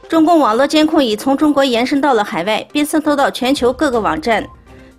中共网络监控已从中国延伸到了海外，并渗透到全球各个网站。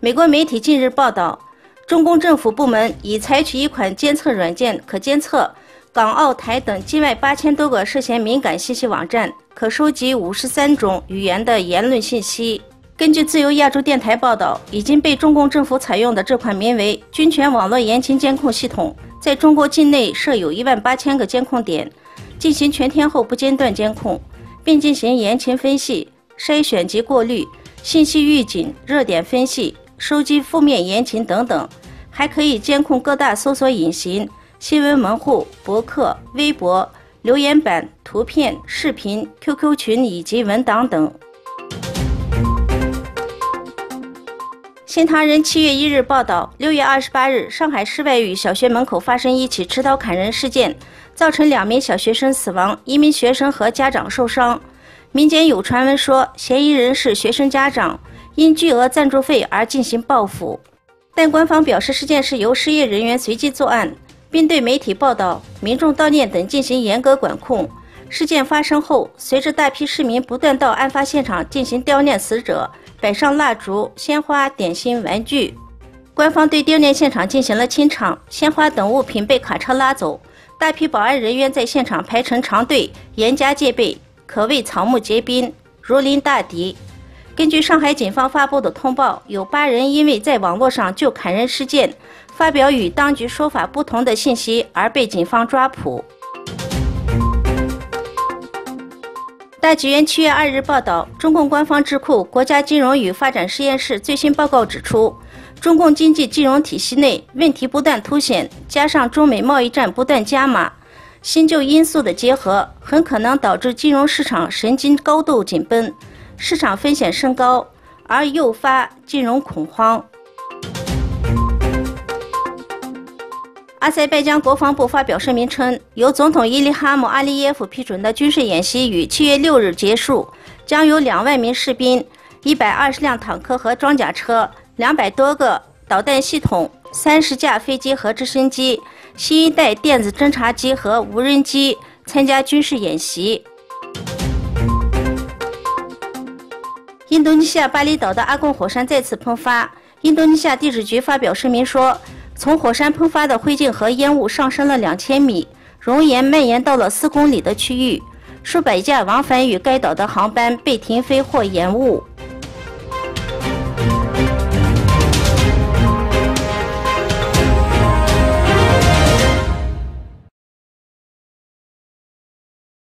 美国媒体近日报道，中共政府部门已采取一款监测软件，可监测港、澳、台等境外8000多个涉嫌敏感信息网站，可收集53种语言的言论信息。根据自由亚洲电台报道，已经被中共政府采用的这款名为“军权网络严情监控系统”，在中国境内设有18000个监控点，进行全天候不间断监控，并进行言情分析、筛选及过滤、信息预警、热点分析、收集负面言情等等，还可以监控各大搜索引擎、新闻门户、博客、微博、留言板、图片、视频、QQ 群以及文档等。新唐人7月1日报道，6月28日，上海市外语小学门口发生一起持刀砍人事件，造成2名小学生死亡，1名学生和家长受伤。民间有传闻说，嫌疑人是学生家长，因巨额赞助费而进行报复。但官方表示，事件是由失业人员随机作案，并对媒体报道、民众悼念等进行严格管控。事件发生后，随着大批市民不断到案发现场进行悼念死者，摆上蜡烛、鲜花、点心、玩具。官方对悼念现场进行了清场，鲜花等物品被卡车拉走，大批保安人员在现场排成长队，严加戒备，可谓草木皆兵，如临大敌。根据上海警方发布的通报，有8人因为在网络上就砍人事件发表与当局说法不同的信息而被警方抓捕。大纪元7月2日报道，中共官方智库国家金融与发展实验室最新报告指出，中共经济金融体系内问题不断凸显，加上中美贸易战不断加码，新旧因素的结合，很可能导致金融市场神经高度紧绷，市场风险升高，而诱发金融恐慌。阿塞拜疆国防部发表声明称，由总统伊利哈木·阿利耶夫批准的军事演习于7月6日结束，将有2万名士兵、120辆坦克和装甲车、200多个导弹系统、30架飞机和直升机、新一代电子侦察机和无人机参加军事演习。印度尼西亚巴厘岛的阿贡火山再次喷发，印度尼西亚地质局发表声明说，从火山喷发的灰烬和烟雾上升了2000米，熔岩蔓延到了4公里的区域，数百架往返与该岛的航班被停飞或延误。